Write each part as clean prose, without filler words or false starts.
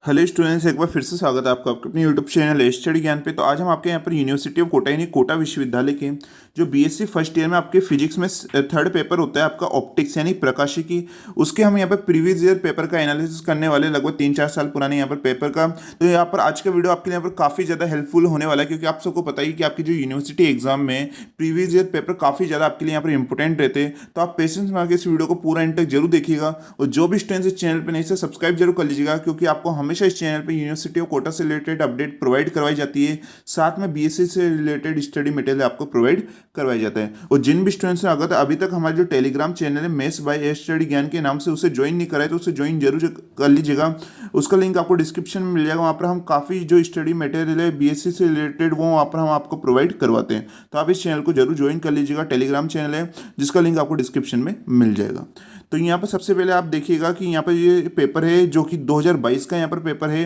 Hello students, एक बार फिर से स्वागत है आपका आपके अपने यूट्यूब चैनल स्टडी ज्ञान पे। तो आज हम आपके यहाँ पर यूनिवर्सिटी ऑफ कोटा यानी कोटा विश्वविद्यालय के जो बीएससी फर्स्ट ईयर में आपके फिजिक्स में थर्ड पेपर होता है आपका ऑप्टिक्स यानी प्रकाशिकी, उसके हम यहाँ पर प्रीवियस ईयर पेपर का एनालिसिस करने वाले, लगभग 3-4 साल पुराने यहाँ पर पेपर का। तो यहाँ पर आज का वीडियो आपके लिए यहाँ पर काफ़ी ज़्यादा हेल्पफुल होने वाला है, क्योंकि आप सबको पता ही कि आपकी जो यूनिवर्सिटी एग्जाम में प्रीवियस ईयर पेपर काफ़ी ज़्यादा आपके लिए यहाँ पर इंपॉर्टेंट रहते हैं। तो आप पेशेंस में आके इस वीडियो को पूरा एंड तक जरूर देखिएगा, और जो भी स्टूडेंट्स इस चैनल पर नहीं से सब्सक्राइब जरूर कर लीजिएगा, क्योंकि आपको हमेशा इस चैनल पर यूनिवर्सिटी ऑफ कोटा से रिलेटेड अपडेट प्रोवाइड करवाई जाती है। साथ में बीएससी से रिलेटेड स्टडी मटेरियल आपको प्रोवाइड करवाया जाता है। और जिन भी स्टूडेंट्स ने अभी तक हमारा जो टेलीग्राम चैनल है मेस बाय स्टडी ज्ञान के नाम से उसे ज्वाइन नहीं करा है, तो उसे ज्वाइन जरूर कर लीजिएगा। उसका लिंक आपको डिस्क्रिप्शन में मिल जाएगा। वहाँ पर हम काफ़ी जो स्टडी मटेरियल है बीएससी से रिलेटेड वो वहाँ पर हम आपको प्रोवाइड करवाते हैं। तो आप इस चैनल को जरूर ज्वाइन कर लीजिएगा। टेलीग्राम चैनल है जिसका लिंक आपको डिस्क्रिप्शन में मिल जाएगा। तो यहाँ पर सबसे पहले आप देखिएगा कि यहाँ पर ये पेपर है जो कि 2022 का यहाँ पर पेपर है।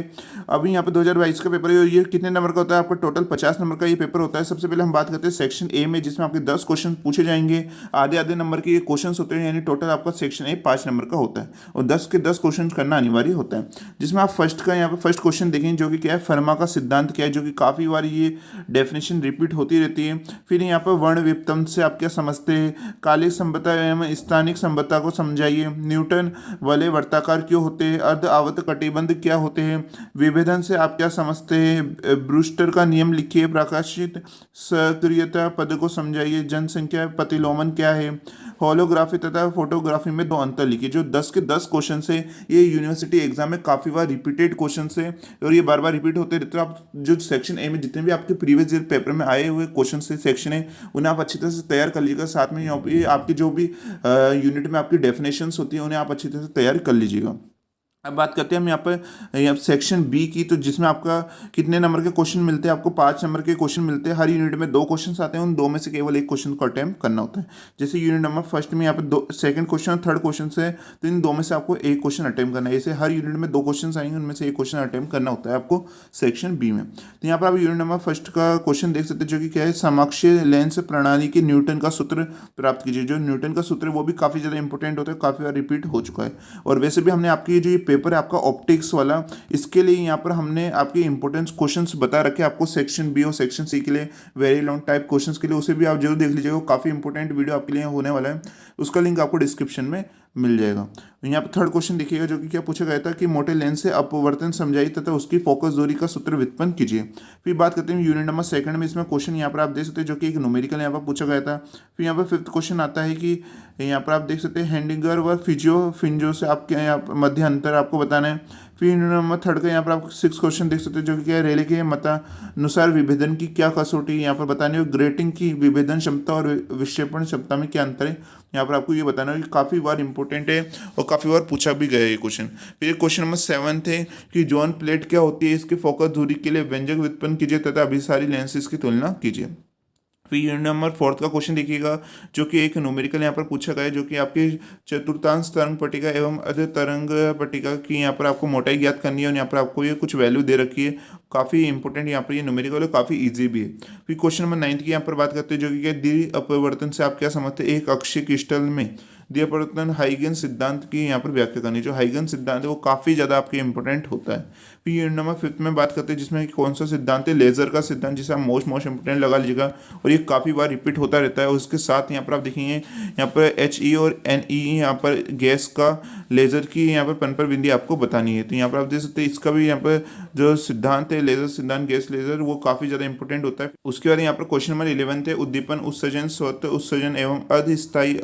अभी यहाँ पर 2022 का पेपर है, और ये कितने नंबर का होता है? आपका टोटल 50 नंबर का ये पेपर होता है। सबसे पहले हम बात करते हैं सेक्शन ए में, जिसमें आपके 10 क्वेश्चन पूछे जाएंगे। आधे आधे नंबर के ये क्वेश्चन होते हैं, यानी टोटल आपका सेक्शन ए 5 नंबर का होता है, और 10 के 10 क्वेश्चन करना अनिवार्य होता है। जिसमें आप फर्स्ट का यहाँ पर फर्स्ट क्वेश्चन देखेंगे जो कि क्या है, फर्मा का सिद्धांत क्या है, जो कि काफ़ी बार ये डेफिनेशन रिपीट होती रहती है। फिर यहाँ पर वर्ण विपतम से आप क्या समझते हैं, कालिक संबद्धता एवं स्थानिक संबद्धता को समझाइए, न्यूटन वाले वर्ताकार क्यों होते हैं, अर्ध आवर्त कटिबंध क्या होते हैं, विभेदन से आप क्या समझते हैं, ब्रूस्टर का नियम लिखिए, प्रकाशित सक्रियता पद को समझाइए, जनसंख्या प्रतिलोमन क्या है, होलोग्राफी तथा फोटोग्राफी में दो अंतर लिखिए। जो 10 के 10 क्वेश्चन है, ये यूनिवर्सिटी एग्जाम में काफ़ी बार रिपीटेड क्वेश्चन है, और ये बार बार रिपीट होते रहते हैं। आप जो सेक्शन ए में जितने भी आपके प्रीवियस ईयर पेपर में आए हुए क्वेश्चन से सेक्शन है, उन्हें आप अच्छी तरह से तैयार कर लीजिएगा। साथ में यहाँ पे आपकी जो भी यूनिट में आपकी डेफिनेशंस होती है उन्हें आप अच्छी तरह से तैयार कर लीजिएगा। अब बात करते हैं हम यहाँ सेक्शन बी की, तो जिसमें आपका कितने नंबर के क्वेश्चन मिलते हैं? आपको 5 नंबर के क्वेश्चन मिलते हैं। हर यूनिट में 2 क्वेश्चन आते हैं, उन 2 में से केवल एक क्वेश्चन को अटेम्प्ट करना होता है। जैसे यूनिट नंबर फर्स्ट में यहाँ पे 2 सेकंड क्वेश्चन और थर्ड क्वेश्चन है, तो इन 2 में से आपको एक क्वेश्चन अटेम्प्ट करना है। ऐसे हर यूनिट में 2 क्वेश्चन आएंगे, उनमें से एक क्वेश्चन अटेम्प्ट करना होता है आपको सेक्शन बी में। तो यहाँ पर आप यूनिट नंबर फर्स्ट का क्वेश्चन देख सकते हैं, जो कि क्या है, समाक्षीय लेंस प्रणाली के न्यूटन का सूत्र प्राप्त कीजिए। जो न्यूटन का सूत्र है वो भी काफ़ी ज़्यादा इंपॉर्टेंट होता है, काफ़ी बार रिपीट हो चुका है। और वैसे भी हमने आपकी जो ये पेपर है आपका ऑप्टिक्स वाला, इसके लिए यहाँ पर हमने आपके इंपॉर्टेंस क्वेश्चंस बता रखे आपको सेक्शन बी और सेक्शन सी के लिए, वेरी लॉन्ग टाइप क्वेश्चंस के लिए। उसे भी आप जरूर देख लीजिएगा, काफ़ी इंपॉर्टेंट वीडियो आपके लिए होने वाला है। उसका लिंक आपको डिस्क्रिप्शन में मिल जाएगा। यहाँ पर थर्ड क्वेश्चन देखिएगा, जो कि क्या पूछा गया था कि मोटे लेंस से अपवर्तन समझाइए तथा उसकी फोकस दूरी का सूत्र व्युत्पन्न कीजिए। फिर बात करते हैं यूनिट नंबर सेकंड में, इसमें क्वेश्चन यहाँ पर आप देख सकते हैं जो कि एक न्यूमेरिकल यहाँ पर पूछा गया था। फिर यहाँ पर फिफ्थ क्वेश्चन आता है कि यहाँ पर आप देख सकते हैं हैंडिगर व फिंजो से आपके यहाँ मध्य अंतर आपको बताना है। फिर यूनिट नंबर थर्ड का यहाँ पर आप 6 क्वेश्चन देख सकते हैं, जो कि क्या है, रेले के मतानुसार विभेदन की क्या कसौटी यहाँ पर बतानी है, ग्रेटिंग की विभेदन क्षमता और विक्षेपण क्षमता में क्या अंतर है, यहाँ पर आपको ये बताना है। कि काफ़ी बार इंपॉर्टेंट है और काफ़ी बार पूछा भी गया है ये क्वेश्चन। फिर क्वेश्चन नंबर 7 है कि जॉन प्लेट क्या होती है, इसके फोकस दूरी के लिए व्यंजक व्युत्पन्न कीजिए तथा अभिसारी लेंसेज की तुलना कीजिए। फिर यूनिट नंबर 4 का क्वेश्चन देखिएगा, जो कि एक न्यूमेरिकल यहाँ पर पूछा गया है, जो कि आपकी चतुर्थांश तरंग पट्टिका एवं अर्ध तरंग पट्टिका की यहाँ पर आपको मोटाई ज्ञात करनी है, और यहाँ पर आपको ये कुछ वैल्यू दे रखी है। काफ़ी इंपॉर्टेंट यहाँ पर ये न्यूमेरिकल है, काफ़ी इजी भी है। फिर क्वेश्चन नंबर 9 की यहाँ पर बात करते हैं, जो कि क्या द्वि अपवर्तन से आप क्या समझते हैं, एक अक्षीय क्रिस्टल में द्विपवर्तन हाइगेंस सिद्धांत की यहाँ पर व्याख्या करनी है। जो हाइगेंस सिद्धांत है वो काफ़ी ज़्यादा आपके इंपॉर्टेंट होता है। फिर यूनिट नंबर 5 में बात करते हैं, जिसमें कौन सा सिद्धांत है, लेजर का सिद्धांत, जिसे आप मोस्ट इंपॉर्टेंट लगा लीजिएगा, और ये काफ़ी बार रिपीट होता रहता है। और उसके साथ यहाँ पर आप देखेंगे यहाँ पर HE और NE यहाँ पर गैस का लेजर की यहाँ पर पनपर बिंदी आपको बतानी है। तो यहाँ पर आप देख सकते हैं इसका भी यहाँ पर जो सिद्धांत है, लेजर सिद्धांत गैस लेजर, वो काफ़ी ज़्यादा इंपॉर्टेंट होता है। उसके बाद यहाँ पर क्वेश्चन नंबर 11 है, उद्दीपन उत्सर्जन स्वतः उत्सर्जन एवं अस्थायी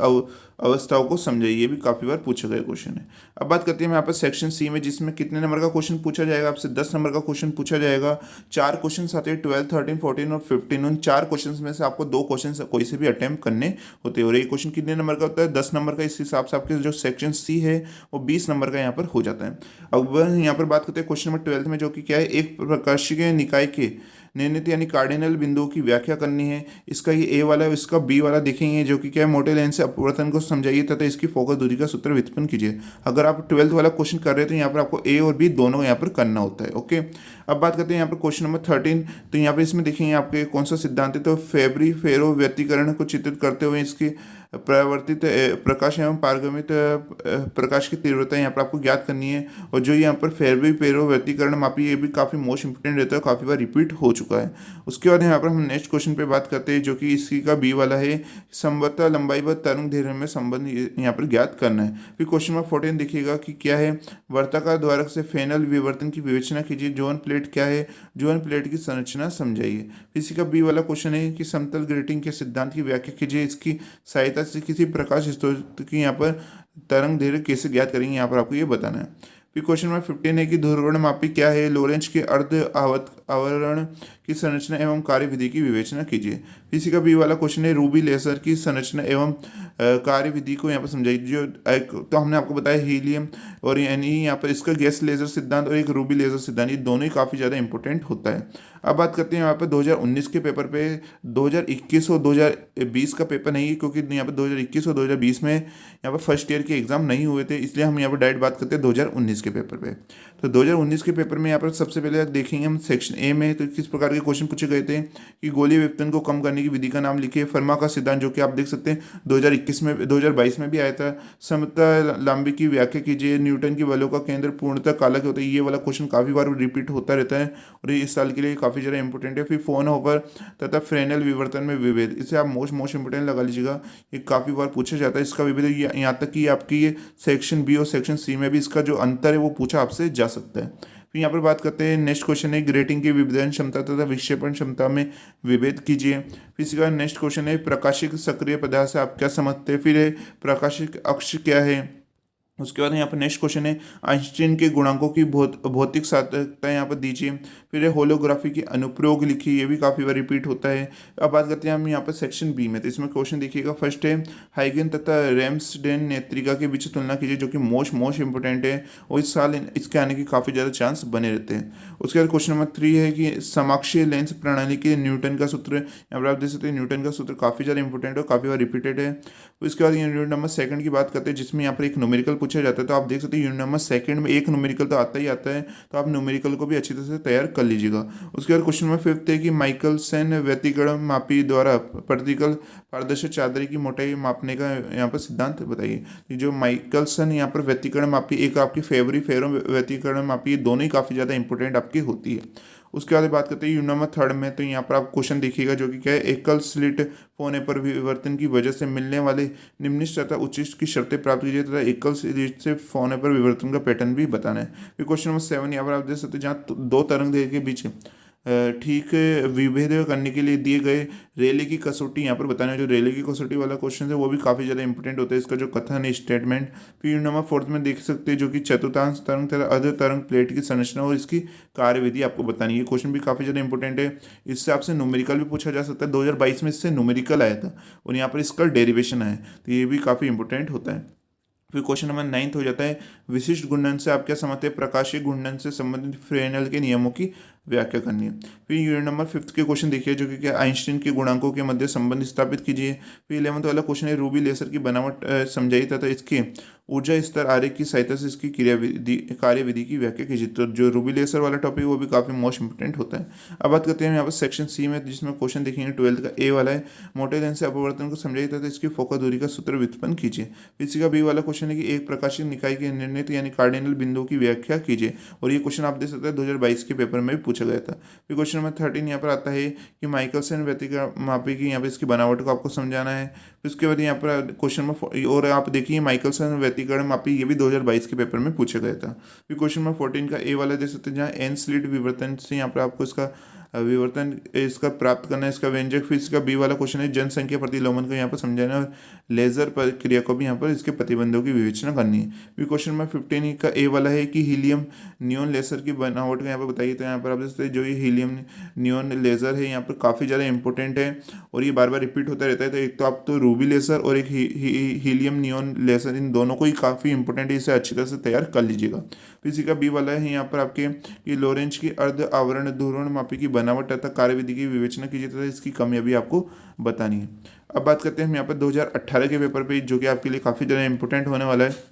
अवस्थाओं को समझाइए। ये भी काफ़ी बार पूछा गया क्वेश्चन है। अब बात करते हैं यहाँ पर सेक्शन सी में, जिसमें कितने नंबर का क्वेश्चन पूछा जाएगा? आपसे 10 नंबर का क्वेश्चन पूछा जाएगा। 4 क्वेश्चन आते हैं, 12, 13, 14 और 15। उन 4 क्वेश्चन में से आपको 2 क्वेश्चन कोई से भी अटेम्प्ट करने होते हैं, और एक क्वेश्चन कितने नंबर का होता है? 10 नंबर का। इस हिसाब से आपके जो सेक्शन सी है वो 20 नंबर का यहाँ पर हो जाता है। अब यहाँ पर बात करते हैं क्वेश्चन नंबर 12 में, जो कि क्या है, एक प्रकाशीय निकाय के निर्णीत यानी कार्डिनल बिंदुओं की व्याख्या करनी है। इसका ये ए वाला है, इसका बी वाला देखेंगे जो कि क्या है, मोटे लेंस से अपवर्तन को समझाइए तथा इसकी फोकस दूरी का सूत्र व्युत्पन्न कीजिए। अगर आप 12th वाला क्वेश्चन कर रहे हैं तो यहाँ पर आपको ए और बी दोनों यहाँ पर करना होता है। ओके, अब बात करते हैं यहाँ पर क्वेश्चन नंबर 13। तो यहाँ पर इसमें देखेंगे आपके कौन सा सिद्धांत है, तो फेब्री फेरो व्यतिकरण को चित्रित करते हुए इसकी परावर्तित प्रकाश एवं पारगमित प्रकाश की तीव्रता यहाँ पर आपको ज्ञात करनी है। और जो यहाँ पर फेब्री फेरो व्यतिकरण मापी, ये भी काफ़ी मोस्ट इंपोर्टेंट रहता है, काफ़ी बार रिपीट हो चुका है। उसके बाद यहाँ पर हम नेक्स्ट क्वेश्चन पे बात करते हैं जो कि इसी का बी वाला है, संवत्ता लंबाई व तरंग दैर्ध्य में संबंध यहाँ पर ज्ञात करना है। फिर क्वेश्चन नंबर 14 देखिएगा कि क्या है, वर्ताकार द्वारक से फेनल विवर्तन की विवेचना कीजिए। जोन प्लेट क्या है, जोन प्लेट की संरचना समझाइए। इसी का बी वाला क्वेश्चन है कि समतल ग्रेटिंग के सिद्धांत की व्याख्या कीजिए। इसकी सहायता से किसी प्रकाश स्रोत की यहाँ पर तरंग दैर्ध्य कैसे ज्ञात करेंगे, यहाँ पर आपको ये बताना है। फिर क्वेश्चन नंबर 15 है कि ध्रुवणमापी क्या है, लोरेंज के अर्ध आवरण की संरचना एवं कार्यविधि की विवेचना कीजिए। इसी का बी वाला क्वेश्चन है, रूबी लेजर की संरचना एवं कार्यविधि को यहाँ पर समझाइए। जो एक तो हमने आपको बताया हीलियम और यानी यहाँ पर इसका गैस लेजर सिद्धांत और एक रूबी लेजर सिद्धांत, ये दोनों ही काफ़ी ज़्यादा इंपॉर्टेंट होता है। अब बात करते हैं यहाँ पर 2019 के पेपर पे। 2021 और 2020 का पेपर नहीं है क्योंकि यहाँ पर 2021 और 2020 में यहाँ पर फर्स्ट ईयर के एग्जाम नहीं हुए थे, इसलिए हम यहाँ पर डायरेक्ट बात करते हैं 2019 के पेपर पे। तो 2019 के पेपर में यहाँ पर सबसे पहले देखेंगे हम सेक्शन ए में तो किस प्रकार के क्वेश्चन पूछे गए थे कि गोलीय विपतन को कम करने की विधि का नाम लिखिए। फर्मा का सिद्धांत जो कि आप देख सकते हैं 2022 में भी आया था। समता लांबी की व्याख्या कीजिए। न्यूटन की बलों का केंद्र पूर्णतः कालक होता है, ये वाला क्वेश्चन काफ़ी बार रिपीट होता रहता है और ये इस साल के लिए काफ़ी ज़्यादा इंपॉर्टेंट है। फिर फोनहोफर तथा फ्रेनेल विवर्तन में विभेद, इसे आप मोस्ट इंपॉर्टेंट लगा लीजिएगा, ये काफ़ी बार पूछा जाता है इसका विभेद। यहाँ तक कि आपकी ये सेक्शन बी और सेक्शन सी में भी इसका जो अंतर है वो पूछा आपसे जा सकता है। फिर यहाँ पर बात करते हैं नेक्स्ट क्वेश्चन है, ग्रेटिंग की विभेदन क्षमता तथा विक्षेपण क्षमता में विभेद कीजिए। फिर इसके बाद नेक्स्ट क्वेश्चन है, प्रकाशिक सक्रिय पदार्थ से आप क्या समझते हैं। फिर प्रकाशिक अक्ष क्या है। उसके बाद यहाँ पर नेक्स्ट क्वेश्चन है, आइंस्टीन के गुणांकों की भौतिक सार्थकता यहाँ पर दीजिए। फिर होलोग्राफी की अनुप्रयोग लिखिए, ये भी काफ़ी बार रिपीट होता है। अब बात करते हैं हम यहाँ पर सेक्शन बी में, तो इसमें क्वेश्चन देखिएगा। फर्स्ट है, हाइगन तथा रैम्सडेन नेत्रिका के बीच तुलना कीजिए, जो कि मोस्ट इंपॉर्टेंट है और इस साल इसके आने के काफ़ी ज़्यादा चांस बने रहते हैं। उसके बाद क्वेश्चन नंबर 3 है कि समाक्षीय लेंस प्रणाली के न्यूटन का सूत्र, यहाँ पर आप देख सकते हैं न्यूटन का सूत्र काफ़ी ज़्यादा इंपॉर्टेंट है, काफ़ी बार रिपीटेड है। उसके बाद यूनिट नंबर 2 की बात करते हैं जिसमें यहाँ पर एक न्यूमेरिकल पूछा जाता है। तो आप देख सकते हैं यूनिट नंबर 2 में एक न्यूमेरिकल तो आता ही आता है, तो आप न्यूमेरिकल को भी अच्छी तरह से तैयार कर लीजिएगा। उसके बाद क्वेश्चन नंबर 5 है कि माइकलसन व्यतिकरण मापी द्वारा प्रतिकल पारदर्शी चादरी की मोटाई मापने का यहाँ पर सिद्धांत बताइए। जो माइकलसन यहाँ पर व्यतिकरण मापी, एक आपकी फेब्री फेरो व्यतिकरण मापी, दोनों ही काफ़ी ज़्यादा इंपॉर्टेंट आपकी होती है। उसके बाद बात करते हैं यूनिट नंबर 3 में, तो यहाँ पर आप क्वेश्चन देखिएगा जो कि क्या है, एकल स्लिट होने पर विवर्तन की वजह से मिलने वाले निम्नलिखित तथा उच्चिष्ट की शर्तें प्राप्त कीजिए तथा एकल स्लिट से होने पर विवर्तन का पैटर्न भी बताना है। फिर क्वेश्चन नंबर 7 यहाँ पर आप देख सकते हैं जहाँ दो तरंग दैर्ध्य के बीच ठीक विभेद करने के लिए दिए गए रेले की कसौटी यहाँ पर बताना है। जो रेले की कसौटी वाला क्वेश्चन है वो भी काफ़ी ज़्यादा इंपॉर्टेंट होता है, इसका जो कथन है स्टेटमेंट। फिर यूनिट नंबर 4 में देख सकते हैं जो कि चतुर्थांश तरंग तथा अर्ध तरंग प्लेट की संरचना और इसकी कार्यविधि आपको बतानी है। ये क्वेश्चन भी काफ़ी ज़्यादा इंपॉर्टेंट है, इससे आपसे न्यूमेरिकल भी पूछा जा सकता है। 2022 में इससे न्यूमेरिकल आया था और यहाँ पर इसका डेरिवेशन आया, तो ये भी काफ़ी इंपॉर्टेंट होता है। फिर क्वेश्चन नंबर 9 हो जाता है, विशिष्ट घूर्णन से आप क्या समझते हैं, प्रकाशीय घूर्णन से संबंधित फ्रेनेल के नियमों की व्याख्या करनी है। फिर यूनिट नंबर 5 के क्वेश्चन देखिए जो कि क्या, आइंस्टीन के गुणांकों के मध्य संबंध स्थापित कीजिए। फिर 11th वाला क्वेश्चन है, रूबी लेजर की बनावट समझाइए तथा इसके ऊर्जा स्तर आरेख की सहायता से इसकी कार्यविधि की व्याख्या कीजिए। तो जो रूबी लेजर वाला टॉपिक वो भी काफ़ी मोस्ट इंपोर्टेंट होता है। अब बात करते हैं यहाँ पर सेक्शन सी में, जिसमें क्वेश्चन देखेंगे 12th का ए वाला है, मोटे लेंस से अपवर्तन को समझाइए तथा इसकी फोकस दूरी का सूत्र व्युत्पन्न कीजिए। फिर इसी का बी वाला क्वेश्चन है कि एक प्रकाशिक निकाय के निर्णित यानी कार्डिनल बिंदुओं की व्याख्या कीजिए, और ये क्वेश्चन आप देख सकते हैं 2022 के पेपर में भी पूछा गया था। फिर क्वेश्चन नंबर 13 यहाँ पर आता है कि माइकलसन व्यतिकरण मापी की यहाँ पर इसकी बनावट को आपको समझाना है। फिर उसके बाद यहाँ पर क्वेश्चन में और आप देखिए माइकलसन व्यतिकरण मापी, ये भी 2022 के पेपर में पूछा गया था। फिर क्वेश्चन नंबर 14 का ए वाला देख सकते हैं जहाँ एन स्लिट विवर्तन से यहाँ पर आपको इसका विवर्तन इसका प्राप्त करना है, इसका व्यंजक। फिर इसका बी वाला क्वेश्चन है जनसंख्या प्रतिलोमन को यहाँ पर समझाना है और लेजर प्रक्रिया को भी यहाँ पर इसके प्रतिबंधों की विवेचना करनी है। फिर क्वेश्चन नंबर 15 का ए वाला है कि हीलियम नियॉन लेजर की बनावट को यहाँ पर बताइए। तो यहाँ पर आप देख सकते हैं जो ये हीलियम नियॉन लेजर है यहाँ पर काफ़ी ज़्यादा इंपॉर्टेंट है और ये बार बार रिपीट होता रहता है। तो एक तो आप तो रूबी लेजर और एक हीलियम नियॉन लेजर, इन दोनों को ही काफ़ी इंपॉर्टेंट है, इसे अच्छी तरह से तैयार कर लीजिएगा। फिर इसी का बी वाला है यहाँ पर आपके ये लोरेंज की अर्ध आवरण ध्रुवण मापी की बनावट तथा कार्यविधि की विवेचना कीजिए तथा इसकी कमियां भी आपको बतानी है। अब बात करते हैं हम यहाँ पर 2018 के पेपर पे, जो कि आपके लिए काफ़ी ज़्यादा इंपॉर्टेंट होने वाला है।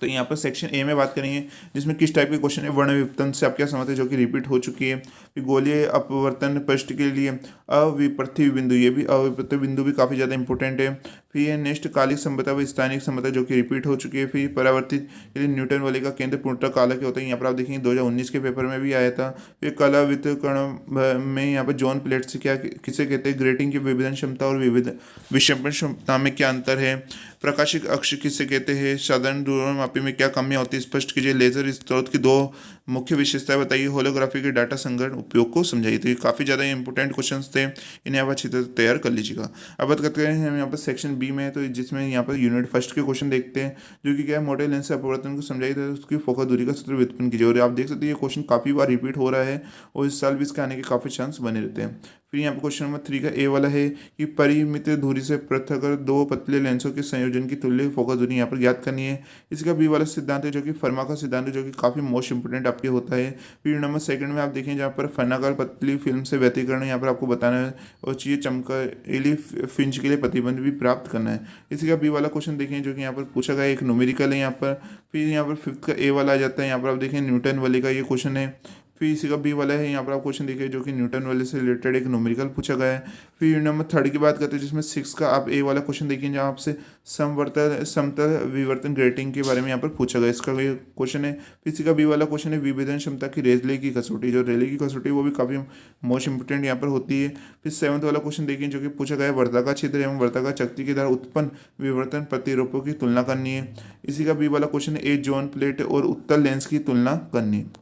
तो यहाँ पर सेक्शन ए में बात करेंगे, जिसमें किस टाइप के क्वेश्चन है। वर्ण विवर्तन से आप क्या समझते हैं, जो कि रिपीट हो चुकी है। फिर गोलीय अपवर्तन पृष्ठ के लिए अविपर्थिय बिंदु, ये भी अविपर्थिय बिंदु भी काफ़ी ज़्यादा इंपॉर्टेंट है। फिर ये नेक्स्ट कालिक समता व स्थानिक समता, जो कि रिपीट हो चुकी है। फिर परावर्तित के लिए न्यूटन वाले का केंद्र पूर्णतः काला क्या होता है, यहाँ पर आप देखेंगे 2019 के पेपर में भी आया था। फिर कला वितरण में यहाँ पर जॉन प्लेट से क्या किसे कहते हैं, ग्रेटिंग की विभेदन क्षमता और विक्षेपण क्षमता में क्या अंतर है। प्रकाशिक अक्ष किसे कहते हैं, साधारण ध्रुवण मापी में क्या कमियां होती है, स्पष्ट कीजिए। लेजर स्रोत की दो मुख्य विशेषताएं बताइए। होलोग्राफी के डाटा संग्रहण उपयोग को समझाइए। तो ये काफ़ी ज़्यादा इंपॉर्टेंट क्वेश्चंस थे, इन्हें आप अच्छी तरह तैयार कर लीजिएगा। अब बात करते हैं हम यहाँ पर सेक्शन बी में, तो जिसमें यहाँ पर यूनिट फर्स्ट के क्वेश्चन देखते हैं, जो कि क्या है, मोटे लेंस से अपवर्तन को समझाइए तो उसकी फोकस दूरी का सूत्र व्युत्पन्न कीजिए। और आप देख सकते हैं ये क्वेश्चन काफ़ी बार रिपीट हो रहा है और इस साल भी इसके आने के काफ़ी चांस बने रहते हैं। फिर यहाँ पर क्वेश्चन नंबर 3 का ए वाला है कि परिमित दूरी से पृथक दो पतले लेंसों के संयोजन की तुल्य फोकस दूरी यहाँ पर ज्ञात करनी है। इसका बी वाला सिद्धांत है, जो कि फर्मा का सिद्धांत है, जो कि काफ़ी मोस्ट इंपोर्टेंट आपके होता है। फिर नंबर सेकंड में आप देखें, जहाँ पर फनाकार पतली फिल्म से व्यतिकरण यहाँ पर आपको बताना है और चाहिए चमकीली फिंच के लिए प्रतिबंध भी प्राप्त करना है। इसी का बी वाला क्वेश्चन देखें, जो कि यहाँ पर पूछा गया एक न्यूमेरिकल है यहाँ पर। फिर यहाँ पर फिफ्थ का ए वाला आ जाता है, यहाँ पर आप देखें न्यूटन वाले का ये क्वेश्चन है। फिर इसी का बी वाला है, यहाँ पर आप क्वेश्चन देखिए, जो कि न्यूटन वाले से रिलेटेड एक न्यूमेरिकल पूछा गया है। फिर नंबर थर्ड की बात करते हैं, जिसमें 6 का आप ए वाला क्वेश्चन देखिए, जहाँ आपसे समतल विवर्तन ग्रेटिंग के बारे में यहाँ पर पूछा गया, इसका ये क्वेश्चन है। फिर इसी का बी वाला क्वेश्चन है विभेदन क्षमता की रेले की कसौटी, जो रेले की कसौटी वो भी काफ़ी मोस्ट इंपोर्टेंट यहाँ पर होती है। फिर 7th वाला क्वेश्चन देखिए, जो कि पूछा गया है वर्ताकार छिद्र एवं वर्ताकार चकती के द्वारा उत्पन्न विवर्तन प्रतिरूपों की तुलना करनी है। इसी का बी वाला क्वेश्चन है ए जॉन प्लेट और उत्तल लेंस की तुलना करनी है।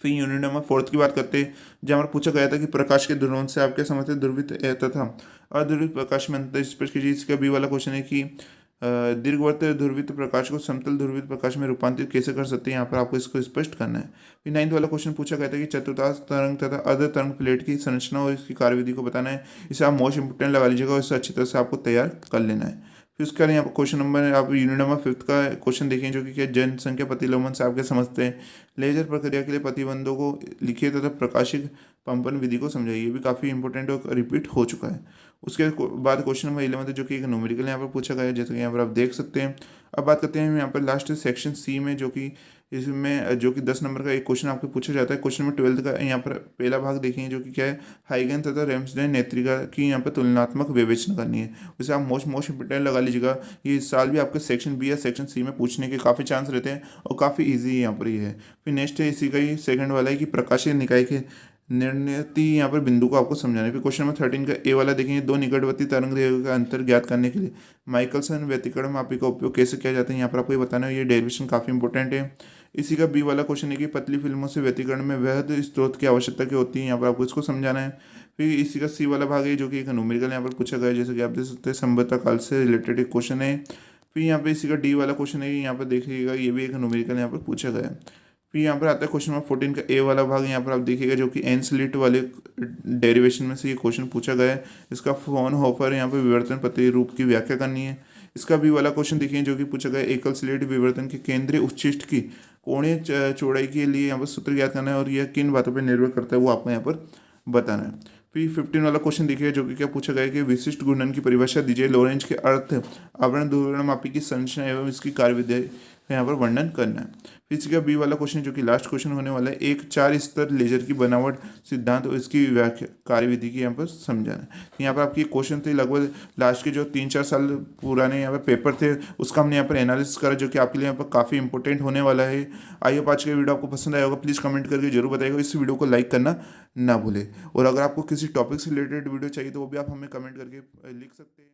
फिर यूनिट नंबर 4 की बात करते हैं, जहाँ पर पूछा गया था कि प्रकाश के ध्रुवण से आप क्या समझते हैं, ध्रुवित तथा अध्रुवित प्रकाश में अंतर स्पष्ट कीजिए। इसका बी वाला क्वेश्चन है कि दीर्घवृत्त ध्रुवित प्रकाश को समतल ध्रुवित प्रकाश में रूपांतरित कैसे कर सकते हैं, यहाँ पर आपको इसको स्पष्ट करना है। फिर 9th वाला क्वेश्चन पूछा गया था कि चतुर्थांश तरंग तथा अर्ध तरंग प्लेट की संरचना और इसकी कार्यविधि को बताना है। इसे आप मोस्ट इंपोर्टेंट लगा लीजिएगा और इसे अच्छी तरह से आपको तैयार कर लेना है। फिर उसके बाद यहाँ पर क्वेश्चन नंबर आप यूनिट नंबर 5 का क्वेश्चन देखें, जो कि क्या जनसंख्या प्रतिलोमन से आप क्या समझते हैं। लेजर प्रक्रिया के लिए प्रतिबंधों को लिखिए तथा प्रकाशिक पंपन विधि को समझाइए, ये भी काफ़ी इंपॉर्टेंट और रिपीट हो चुका है। उसके बाद क्वेश्चन नंबर 11 जो कि एक न्यूमेरिकल यहाँ पर पूछा गया है, जैसे कि यहाँ पर आप देख सकते हैं। अब बात करते हैं यहाँ पर लास्ट सेक्शन सी में, जो कि इसमें जो कि 10 नंबर का एक क्वेश्चन आपको पूछा जाता है। क्वेश्चन नंबर 12 का यहाँ पर पहला भाग देखेंगे, जो कि क्या है, हाइगन तथा रैम्सडेल नेत्रिका की यहाँ पर तुलनात्मक विवेचना करनी है। उसे आप मोस्ट इंपोर्टेंट लगा लीजिएगा। ये इस साल भी आपके सेक्शन बी या सेक्शन सी में पूछने के काफ़ी चांस रहते हैं और काफ़ी ईजी यहाँ पर ये है। फिर नेक्स्ट है इसी का ही सेकंड वाला है कि प्रकाशीय निकाय के निर्णयती यहाँ पर बिंदु को आपको समझाना है। फिर क्वेश्चन नंबर 13 का ए वाला देखेंगे, दो निकटवर्ती तरंग दैर्घ्य का अंतर ज्ञात करने के लिए माइकलसन व्यतिकरण मापी का उपयोग कैसे किया जाता है, यहाँ पर आपको ये बताना है। ये डेरिवेशन काफ़ी इंपॉर्टेंट है। इसी का बी वाला क्वेश्चन है कि पतली फिल्मों से व्यतिकरण में वृहद स्रोत की आवश्यकता क्या होती है, यहाँ पर आपको इसको समझाना है। फिर इसी का सी वाला भाग है, जो कि एक न्यूमेरिकल यहाँ पर पूछा गया है, जैसे कि आप देख सकते हैं संभवतः काल से रिलेटेड एक क्वेश्चन है। फिर यहाँ पे इसी का डी वाला क्वेश्चन है, यहाँ पर देखिएगा ये भी एक न्यूमेरिकल यहाँ पर पूछा गया है। फिर यहाँ पर आता है क्वेश्चन नंबर 14 का ए वाला भाग, यहाँ पर आप देखिएगा, जो कि एनस्लिट वाले डेरिवेशन में से ये क्वेश्चन पूछा गया है। इसका फ्रॉनहोफर यहाँ पर विवर्तन प्रतिरूप की व्याख्या करनी है। इसका बी वाला क्वेश्चन देखिए, जो कि पूछा गया है, एकल स्लिट विवर्तन के केंद्रीय उच्चिष्ट की कोणीय चौड़ाई के लिए यहाँ पर सूत्र ज्ञात करना है और यह किन बातों पर निर्भर करता है वो आपको यहाँ पर बताना है। फिर 15 वाला क्वेश्चन देखिए, जो कि क्या पूछा गया है कि विशिष्ट घूर्णन की परिभाषा दीजिए। लोरेंज के अर्थ आवरण ध्रुवण मापी की संरचना एवं इसकी कार्यविधि का यहाँ पर वर्णन करना है। फिर इसका बी वाला क्वेश्चन, जो कि लास्ट क्वेश्चन होने वाला है, एक 4 स्तर लेजर की बनावट सिद्धांत और इसकी व्याख्या कार्यविधि की यहाँ पर समझाना है। यहाँ पर आपके क्वेश्चन थे लगभग लास्ट के जो 3-4 साल पुराने यहाँ पर पेपर थे, उसका हमने यहाँ पर एनालिसिस करा, जो कि आपके लिए यहाँ पर काफ़ी इंपॉर्टेंट होने वाला है। आई होप आज का वीडियो आपको पसंद आया होगा। प्लीज़ कमेंट करके जरूर बताइएगा। इस वीडियो को लाइक करना ना भूलें और अगर आपको किसी टॉपिक से रिलेटेड वीडियो चाहिए तो वो भी आप हमें कमेंट करके लिख सकते हैं।